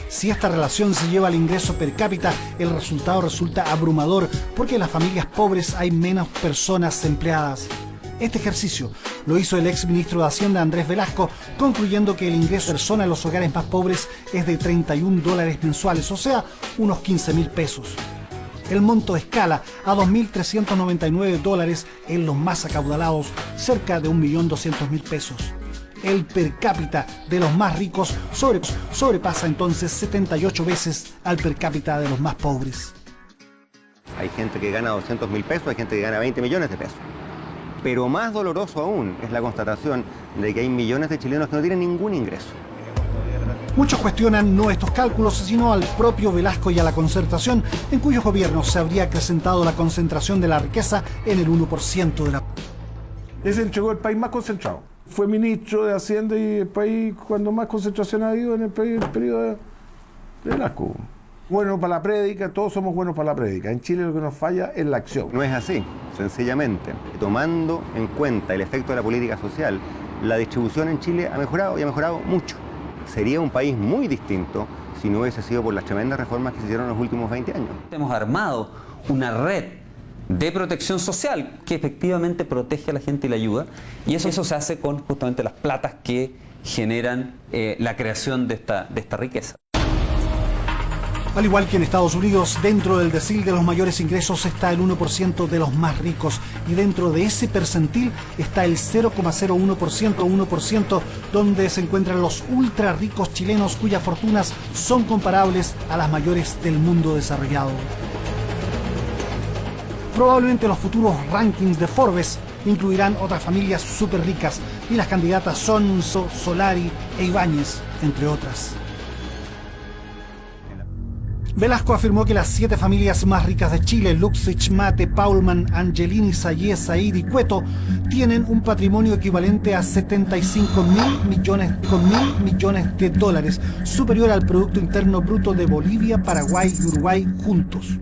Speaker 1: Si esta relación se lleva al ingreso per cápita, el resultado resulta abrumador, porque en las familias pobres hay menos personas empleadas. Este ejercicio lo hizo el ex ministro de Hacienda Andrés Velasco, concluyendo que el ingreso de persona en los hogares más pobres es de $31 mensuales, o sea, unos 15.000 pesos. El monto escala a $2.399 en los más acaudalados, cerca de 1.200.000 pesos. El per cápita de los más ricos sobrepasa entonces 78 veces al per cápita de los más pobres.
Speaker 17: Hay gente que gana 200.000 pesos, hay gente que gana 20 millones de pesos. Pero más doloroso aún es la constatación de que hay millones de chilenos que no tienen ningún ingreso.
Speaker 1: Muchos cuestionan no estos cálculos, sino al propio Velasco y a la Concertación, en cuyos gobiernos se habría acrecentado la concentración de la riqueza en el 1% de la...
Speaker 18: Es entregó el país más concentrado. Fue ministro de Hacienda y el país cuando más concentración ha habido en el periodo de Velasco. Bueno para la prédica, todos somos buenos para la prédica. En Chile lo que nos falla es la acción.
Speaker 17: No es así, sencillamente. Tomando en cuenta el efecto de la política social, la distribución en Chile ha mejorado y ha mejorado mucho. Sería un país muy distinto si no hubiese sido por las tremendas reformas que se hicieron en los últimos 20 años.
Speaker 16: Hemos armado una red de protección social que efectivamente protege a la gente y la ayuda, y eso se hace con justamente las platas que generan la creación de esta riqueza.
Speaker 1: Al igual que en Estados Unidos, dentro del decil de los mayores ingresos está el 1% de los más ricos, y dentro de ese percentil está el 0,01%, donde se encuentran los ultra ricos chilenos cuyas fortunas son comparables a las mayores del mundo desarrollado. Probablemente los futuros rankings de Forbes incluirán otras familias súper ricas, y las candidatas son Solari e Ibáñez, entre otras. Velasco afirmó que las 7 familias más ricas de Chile, Luxich, Mate, Paulman, Angelini, Sayé, Said y Cueto, tienen un patrimonio equivalente a 75.000 millones de dólares, superior al Producto Interno Bruto de Bolivia, Paraguay y Uruguay juntos.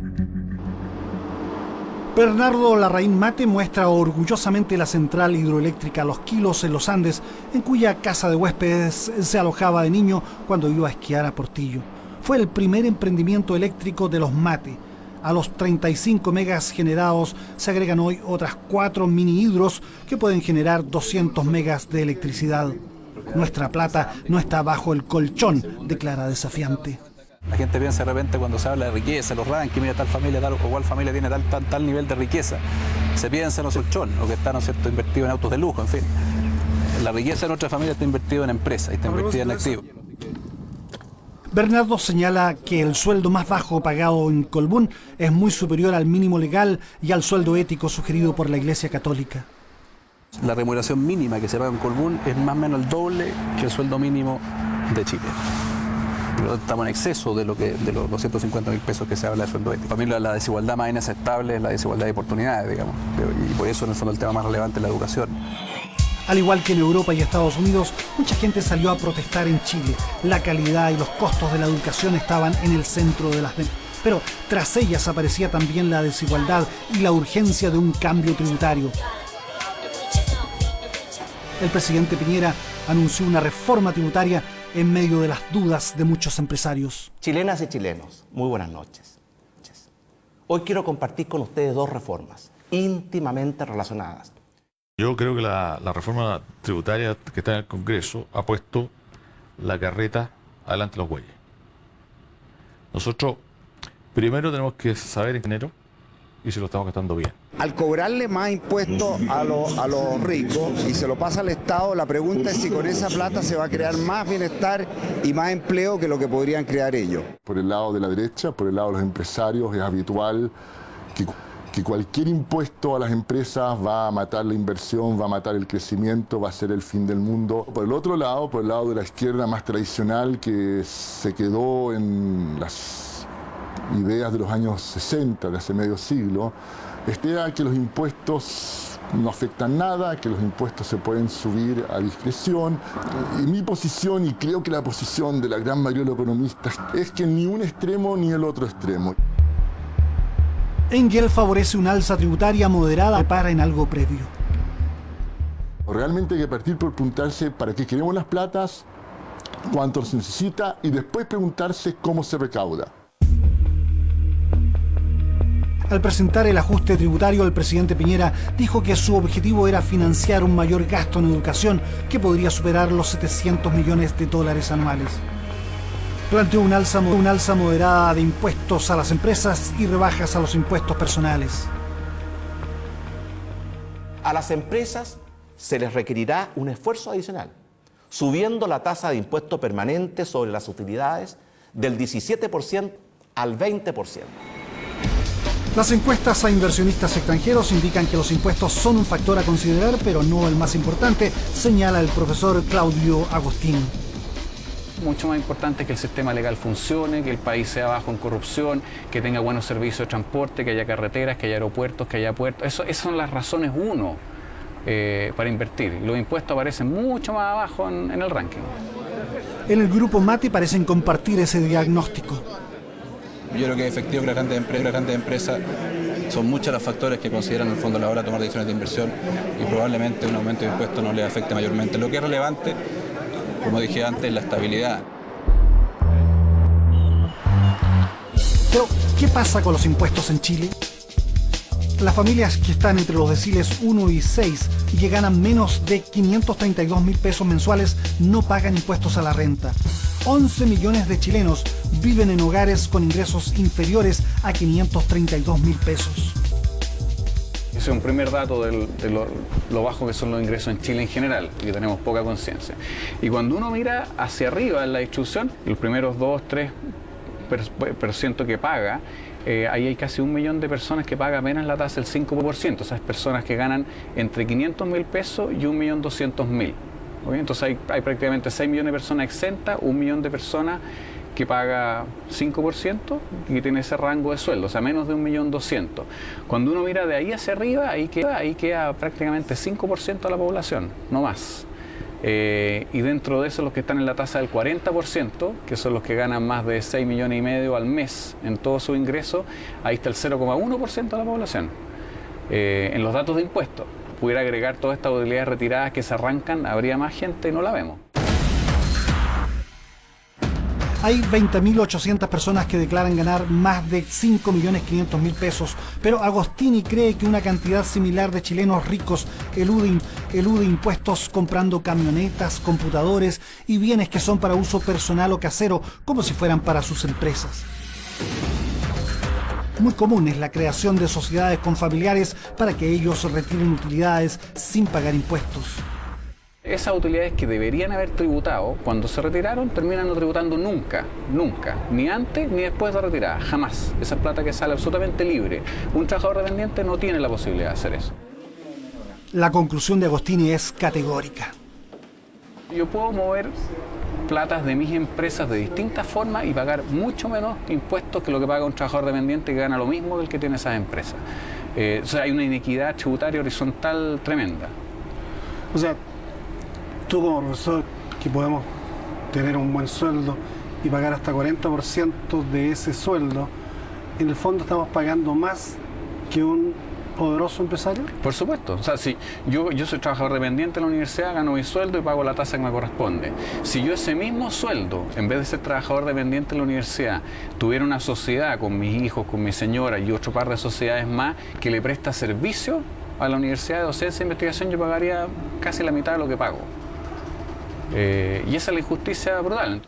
Speaker 1: Bernardo Larraín Mate muestra orgullosamente la central hidroeléctrica Los Quilos en los Andes, en cuya casa de huéspedes se alojaba de niño cuando iba a esquiar a Portillo. Fue el primer emprendimiento eléctrico de los Mate. A los 35 megas generados se agregan hoy otras 4 mini hidros que pueden generar 200 megas de electricidad. Nuestra plata no está bajo el colchón, declara desafiante.
Speaker 19: La gente piensa de repente cuando se habla de riqueza, los rankings, mira tal familia, tal o cual familia tiene tal nivel de riqueza. Se piensa en los colchones, o que está, ¿no es cierto?, invertido en autos de lujo, en fin. La riqueza de nuestra familia está invertida en empresas, está invertida en activos.
Speaker 1: Bernardo señala que el sueldo más bajo pagado en Colbún es muy superior al mínimo legal y al sueldo ético sugerido por la Iglesia Católica.
Speaker 19: La remuneración mínima que se paga en Colbún es más o menos el doble que el sueldo mínimo de Chile. Estamos en exceso de los 250.000 pesos que se habla de sueldo ético. Para mí la desigualdad más inaceptable es la desigualdad de oportunidades, digamos, y por eso en el fondo el tema más relevante es la educación.
Speaker 1: Al igual que en Europa y Estados Unidos, mucha gente salió a protestar en Chile. La calidad y los costos de la educación estaban en el centro de las demandas. Pero tras ellas aparecía también la desigualdad y la urgencia de un cambio tributario. El presidente Piñera anunció una reforma tributaria en medio de las dudas de muchos empresarios.
Speaker 20: Chilenas y chilenos, muy buenas noches. Hoy quiero compartir con ustedes 2 reformas íntimamente relacionadas.
Speaker 2: Yo creo que la reforma tributaria que está en el Congreso ha puesto la carreta adelante de los bueyes. Nosotros primero tenemos que saber en enero y si lo estamos gastando bien.
Speaker 21: Al cobrarle más impuestos a los ricos y se lo pasa al Estado, la pregunta es si con esa plata se va a crear más bienestar y más empleo que lo que podrían crear ellos.
Speaker 9: Por el lado de la derecha, por el lado de los empresarios, es habitual que cualquier impuesto a las empresas va a matar la inversión, va a matar el crecimiento, va a ser el fin del mundo. Por el otro lado, por el lado de la izquierda más tradicional, que se quedó en las ideas de los años 60, de hace medio siglo, espera que los impuestos no afectan nada, que los impuestos se pueden subir a discreción. Y mi posición, y creo que la posición de la gran mayoría de los economistas, es que ni un extremo ni el otro extremo.
Speaker 1: Engel favorece una alza tributaria moderada para en algo previo.
Speaker 9: Realmente hay que partir por preguntarse para qué queremos las platas, cuánto se necesita y después preguntarse cómo se recauda.
Speaker 1: Al presentar el ajuste tributario, el presidente Piñera dijo que su objetivo era financiar un mayor gasto en educación que podría superar los 700 millones de dólares anuales. Planteó una alza moderada de impuestos a las empresas y rebajas a los impuestos personales.
Speaker 20: A las empresas se les requerirá un esfuerzo adicional, subiendo la tasa de impuesto permanente sobre las utilidades del 17% al 20%.
Speaker 1: Las encuestas a inversionistas extranjeros indican que los impuestos son un factor a considerar, pero no el más importante, señala el profesor Claudio Agostini.
Speaker 22: Mucho más importante es que el sistema legal funcione, que el país sea bajo en corrupción, que tenga buenos servicios de transporte, que haya carreteras, que haya aeropuertos, que haya puertos. Esas son las razones para invertir. Los impuestos aparecen mucho más abajo en el ranking.
Speaker 1: En el grupo Mate parecen compartir ese diagnóstico.
Speaker 19: Yo creo que es efectivo que las grandes empresas son muchos los factores que consideran en el fondo a la hora de tomar decisiones de inversión y probablemente un aumento de impuestos no les afecte mayormente. Lo que es relevante, como dije antes, la estabilidad.
Speaker 1: Pero, ¿qué pasa con los impuestos en Chile? Las familias que están entre los deciles 1 y 6 y que ganan menos de 532.000 pesos mensuales no pagan impuestos a la renta. 11 millones de chilenos viven en hogares con ingresos inferiores a 532.000 pesos.
Speaker 22: Ese es un primer dato de lo bajo que son los ingresos en Chile en general, y que tenemos poca conciencia. Y cuando uno mira hacia arriba en la distribución, los primeros 2-3% que paga, ahí hay casi 1 millón de personas que pagan apenas la tasa del 5%, esas personas que ganan entre 500.000 pesos y 1.200.000. Entonces hay prácticamente 6 millones de personas exentas, 1 millón de personas que paga 5% y que tiene ese rango de sueldo, o sea, menos de 1.200.000. Cuando uno mira de ahí hacia arriba, ahí queda prácticamente 5% de la población, no más. Y dentro de eso los que están en la tasa del 40%, que son los que ganan más de 6,5 millones al mes en todo su ingreso, ahí está el 0,1% de la población. En los datos de impuestos, pudiera agregar todas estas utilidades retiradas que se arrancan, habría más gente y no la vemos.
Speaker 1: Hay 20.800 personas que declaran ganar más de 5.500.000 pesos, pero Agostini cree que una cantidad similar de chilenos ricos elude impuestos comprando camionetas, computadores y bienes que son para uso personal o casero, como si fueran para sus empresas. Muy común es la creación de sociedades con familiares para que ellos retiren utilidades sin pagar impuestos.
Speaker 22: Esas utilidades que deberían haber tributado, cuando se retiraron, terminan no tributando nunca, ni antes ni después de retirada, jamás. Esa es plata que sale absolutamente libre. Un trabajador dependiente no tiene la posibilidad de hacer eso.
Speaker 1: La conclusión de Agostini es categórica.
Speaker 22: Yo puedo mover platas de mis empresas de distintas formas y pagar mucho menos impuestos que lo que paga un trabajador dependiente que gana lo mismo que el que tiene esas empresas. O sea, hay una inequidad tributaria horizontal tremenda.
Speaker 1: O sea, tú como profesor, que podemos tener un buen sueldo y pagar hasta 40% de ese sueldo, en el fondo estamos pagando más que un poderoso empresario.
Speaker 22: Por supuesto, o sea, si yo soy trabajador dependiente en la universidad, gano mi sueldo y pago la tasa que me corresponde. Si yo ese mismo sueldo, en vez de ser trabajador dependiente en la universidad, tuviera una sociedad con mis hijos, con mi señora y otro par de sociedades más que le presta servicio a la universidad de docencia e investigación, yo pagaría casi la mitad de lo que pago. Y esa es la injusticia brutal.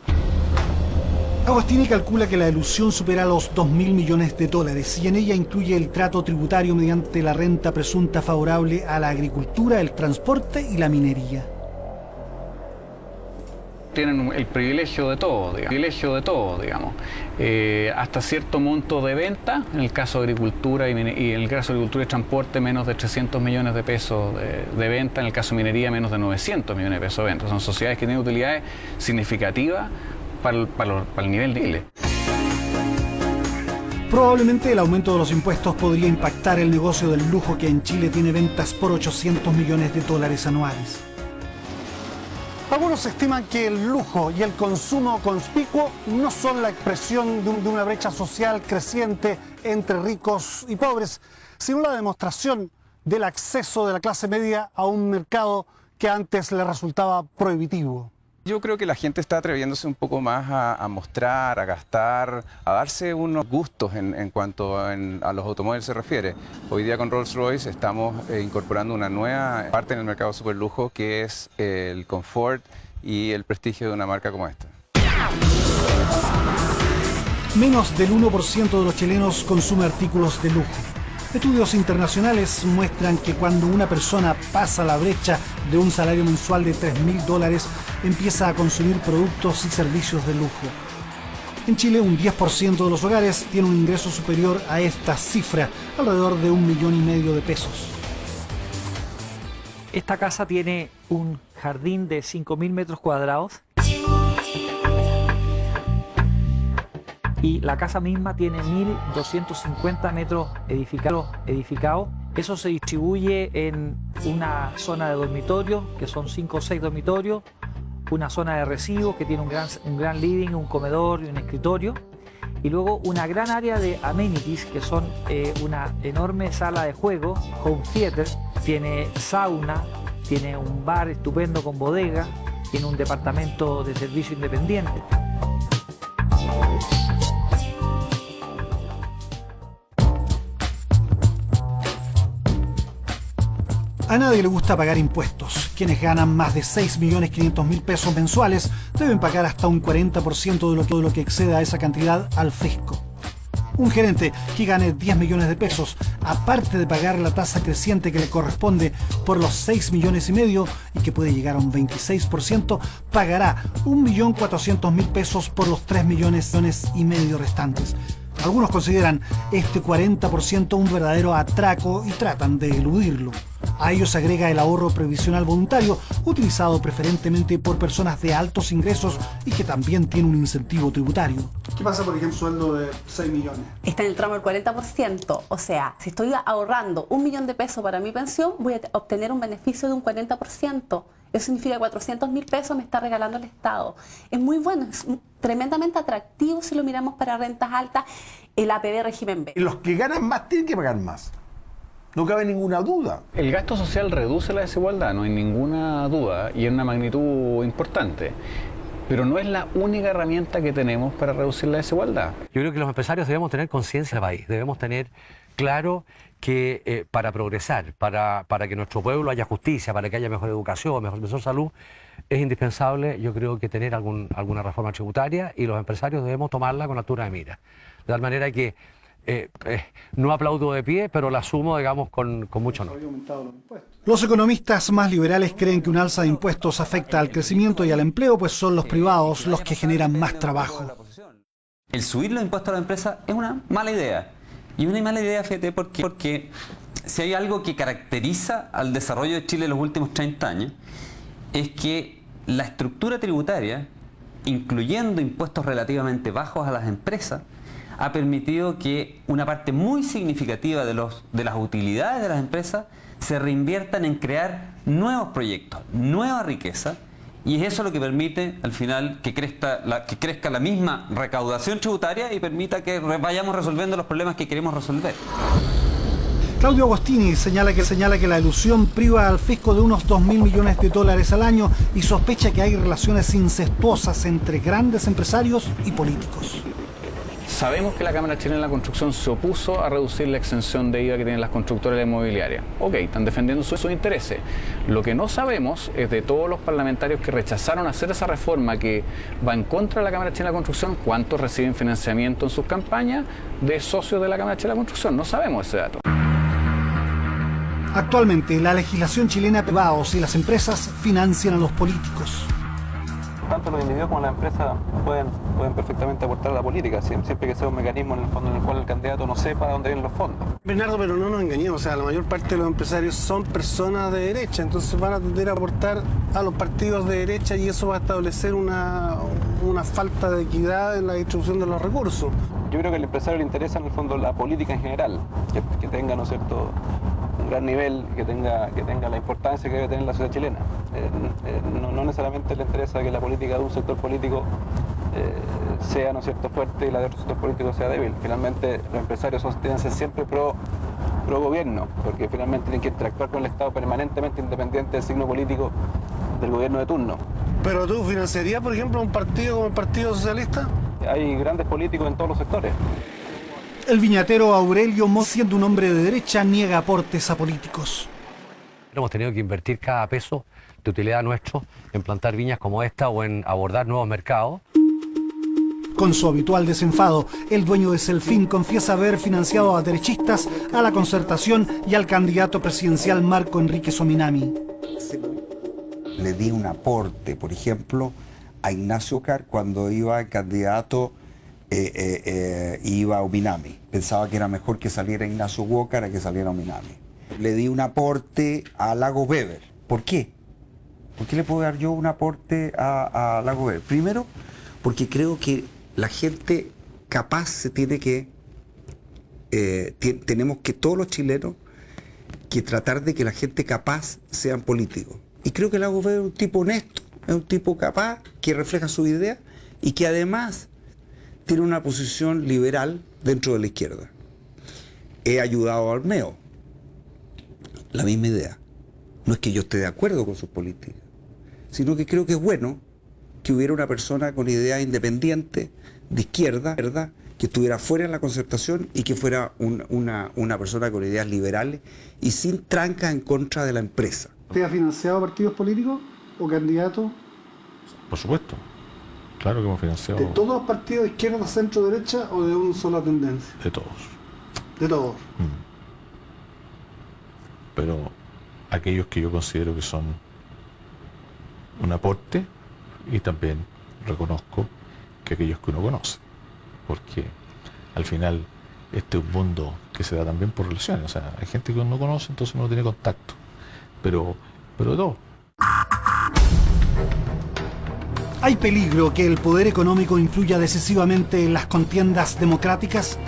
Speaker 1: Agostini calcula que la elusión supera los 2.000 millones de dólares y en ella incluye el trato tributario mediante la renta presunta favorable a la agricultura, el transporte y la minería.
Speaker 22: Tienen el privilegio de todo, digamos. Hasta cierto monto de venta, en el caso de agricultura y en el caso de agricultura y transporte, menos de 300 millones de pesos de venta, en el caso de minería, menos de 900 millones de pesos de venta. Son sociedades que tienen utilidades significativas para el nivel de Chile.
Speaker 1: Probablemente el aumento de los impuestos podría impactar el negocio del lujo, que en Chile tiene ventas por 800 millones de dólares anuales. Algunos estiman que el lujo y el consumo conspicuo no son la expresión de una brecha social creciente entre ricos y pobres, sino la demostración del acceso de la clase media a un mercado que antes le resultaba prohibitivo.
Speaker 6: Yo creo que la gente está atreviéndose un poco más a mostrar, a gastar, a darse unos gustos en cuanto a los automóviles se refiere. Hoy día con Rolls-Royce estamos incorporando una nueva parte en el mercado superlujo, que es el confort y el prestigio de una marca como esta.
Speaker 1: Menos del 1% de los chilenos consume artículos de lujo. Estudios internacionales muestran que cuando una persona pasa la brecha de un salario mensual de $3.000, empieza a consumir productos y servicios de lujo. En Chile, un 10% de los hogares tiene un ingreso superior a esta cifra, alrededor de 1,5 millones de pesos.
Speaker 5: Esta casa tiene un jardín de 5.000 metros cuadrados. Y la casa misma tiene 1.250 metros edificados. Eso se distribuye en una zona de dormitorio, que son 5 o 6 dormitorios, una zona de residuos que tiene un gran living, un comedor y un escritorio, y luego una gran área de amenities, que son una enorme sala de juego, home theater, tiene sauna, tiene un bar estupendo con bodega, tiene un departamento de servicio independiente.
Speaker 1: A nadie le gusta pagar impuestos. Quienes ganan más de 6.500.000 pesos mensuales deben pagar hasta un 40% de lo que exceda esa cantidad al fisco. Un gerente que gane 10 millones de pesos, aparte de pagar la tasa creciente que le corresponde por los 6,5 millones y que puede llegar a un 26%, pagará 1.400.000 pesos por los 3,5 millones restantes. Algunos consideran este 40% un verdadero atraco y tratan de eludirlo. A ello se agrega el ahorro previsional voluntario, utilizado preferentemente por personas de altos ingresos y que también tiene un incentivo tributario. ¿Qué pasa, por ejemplo, sueldo de 6 millones?
Speaker 7: Está en el tramo del 40%, o sea, si estoy ahorrando 1 millón de pesos para mi pensión, voy a obtener un beneficio de un 40%. Eso significa 400.000 pesos me está regalando el Estado. Es muy bueno, es tremendamente atractivo si lo miramos para rentas altas, el APB régimen B.
Speaker 18: Los que ganan más tienen que pagar más. No cabe ninguna duda.
Speaker 22: El gasto social reduce la desigualdad, no hay ninguna duda, y en una magnitud importante. Pero no es la única herramienta que tenemos para reducir la desigualdad.
Speaker 15: Yo creo que los empresarios debemos tener conciencia del país, debemos tener claro que para progresar, para que nuestro pueblo haya justicia, para que haya mejor educación, mejor salud, es indispensable, yo creo, que tener alguna reforma tributaria, y los empresarios debemos tomarla con altura de mira. De tal manera que no aplaudo de pie, pero la asumo, digamos, con mucho honor.
Speaker 1: Los economistas más liberales creen que un alza de impuestos afecta al crecimiento y al empleo, pues son los privados los que generan más trabajo.
Speaker 16: El subir los impuestos a la empresa es una mala idea. Y una mala idea, fíjate, porque si hay algo que caracteriza al desarrollo de Chile en los últimos 30 años, es que la estructura tributaria, incluyendo impuestos relativamente bajos a las empresas, ha permitido que una parte muy significativa de las utilidades de las empresas se reinviertan en crear nuevos proyectos, nueva riqueza, y es eso lo que permite al final que crezca la misma recaudación tributaria y permita que vayamos resolviendo los problemas que queremos resolver.
Speaker 1: Claudio Agostini señala que la elusión priva al fisco de unos 2.000 millones de dólares al año y sospecha que hay relaciones incestuosas entre grandes empresarios y políticos.
Speaker 22: Sabemos que la Cámara Chilena de la Construcción se opuso a reducir la exención de IVA que tienen las constructoras inmobiliarias. Ok, están defendiendo sus intereses. Lo que no sabemos es de todos los parlamentarios que rechazaron hacer esa reforma que va en contra de la Cámara Chilena de la Construcción, cuántos reciben financiamiento en sus campañas de socios de la Cámara Chilena de la Construcción. No sabemos ese dato.
Speaker 1: Actualmente, la legislación chilena privados y las empresas financian a los políticos.
Speaker 4: Tanto los individuos como las empresas pueden perfectamente aportar a la política, siempre que sea un mecanismo en el fondo en el cual el candidato no sepa dónde vienen los fondos.
Speaker 8: Bernardo, pero no nos engañemos, o sea, la mayor parte de los empresarios son personas de derecha, entonces van a tender a aportar a los partidos de derecha y eso va a establecer una falta de equidad en la distribución de los recursos.
Speaker 4: Yo creo que al empresario le interesa en el fondo la política en general, que tenga, ¿no es cierto?, un gran nivel, que tenga la importancia que debe tener la sociedad chilena. No necesariamente le interesa que la política de un sector político sea, ¿no es cierto?, fuerte y la de otro sector político sea débil. Finalmente los empresarios tienen que ser siempre pro gobierno, porque finalmente tienen que interactuar con el Estado permanentemente independiente del signo político del gobierno de turno.
Speaker 8: ¿Pero tú financiarías, por ejemplo, un partido como el Partido Socialista?
Speaker 4: Hay grandes políticos en todos los sectores.
Speaker 1: El viñatero Aurelio Mo, siendo un hombre de derecha, niega aportes a políticos.
Speaker 15: Hemos tenido que invertir cada peso de utilidad nuestro en plantar viñas como esta o en abordar nuevos mercados.
Speaker 1: Con su habitual desenfado, el dueño de Selfin confiesa haber financiado a derechistas, a la Concertación y al candidato presidencial Marco Enrique Sominami.
Speaker 3: Le di un aporte, por ejemplo, a Ignacio Car cuando iba candidato iba a Ominami. Pensaba que era mejor que saliera Ignacio Walker a que saliera Ominami. Le di un aporte a Lago Weber. ¿Por qué? ¿Por qué le puedo dar yo un aporte a Lago Weber? Primero, porque creo que la gente capaz se tiene que... tenemos que todos los chilenos que tratar de que la gente capaz sean políticos. Y creo que Lago Weber es un tipo honesto, es un tipo capaz, que refleja su idea y que además tiene una posición liberal dentro de la izquierda. He ayudado a Olmeo. La misma idea. No es que yo esté de acuerdo con sus políticas, sino que creo que es bueno que hubiera una persona con ideas independientes, de izquierda, ¿verdad?, que estuviera fuera en la Concertación y que fuera una persona con ideas liberales y sin trancas en contra de la empresa.
Speaker 1: ¿Usted ha financiado partidos políticos o candidatos?
Speaker 2: Por supuesto. Claro que hemos financiado.
Speaker 1: ¿De todos los partidos de izquierda, centro, derecha o de una sola tendencia?
Speaker 2: De todos.
Speaker 1: De todos.
Speaker 2: Pero aquellos que yo considero que son un aporte, y también reconozco que aquellos que uno conoce, porque al final este es un mundo que se da también por relaciones, o sea, hay gente que uno no conoce, entonces uno tiene contacto, pero de todo.
Speaker 1: ¿Hay peligro que el poder económico influya decisivamente en las contiendas democráticas?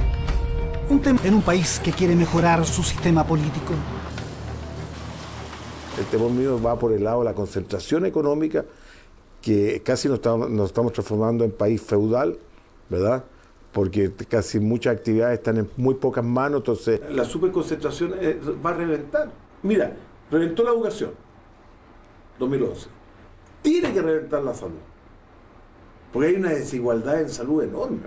Speaker 1: Un tema en un país que quiere mejorar su sistema político.
Speaker 18: El temor mío va por el lado de la concentración económica, que casi nos estamos transformando en país feudal, ¿verdad? Porque casi muchas actividades están en muy pocas manos, entonces la superconcentración va a reventar. Mira, reventó la educación, 2011. Tiene que reventar la salud, porque hay una desigualdad en salud enorme.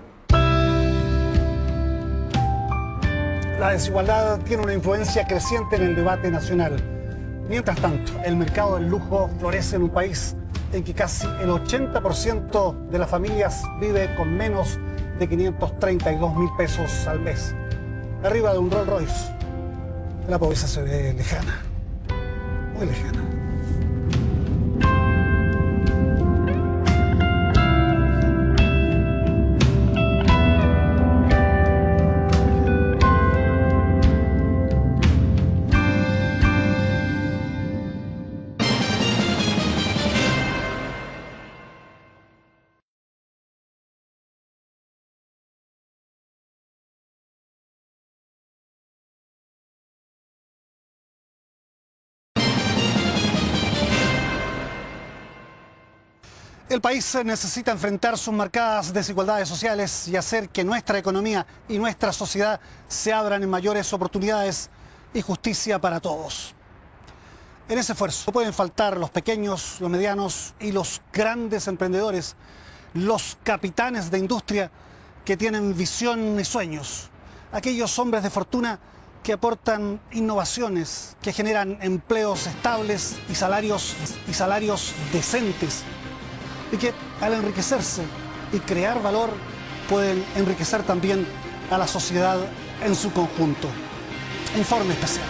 Speaker 1: La desigualdad tiene una influencia creciente en el debate nacional. Mientras tanto, el mercado del lujo florece en un país en que casi el 80% de las familias vive con menos de 532.000 pesos al mes. Arriba de un Rolls Royce, la pobreza se ve lejana, muy lejana. El país necesita enfrentar sus marcadas desigualdades sociales y hacer que nuestra economía y nuestra sociedad se abran en mayores oportunidades y justicia para todos. En ese esfuerzo no pueden faltar los pequeños, los medianos y los grandes emprendedores, los capitanes de industria que tienen visión y sueños, aquellos hombres de fortuna que aportan innovaciones, que generan empleos estables y salarios decentes, y que al enriquecerse y crear valor pueden enriquecer también a la sociedad en su conjunto. Informe especial.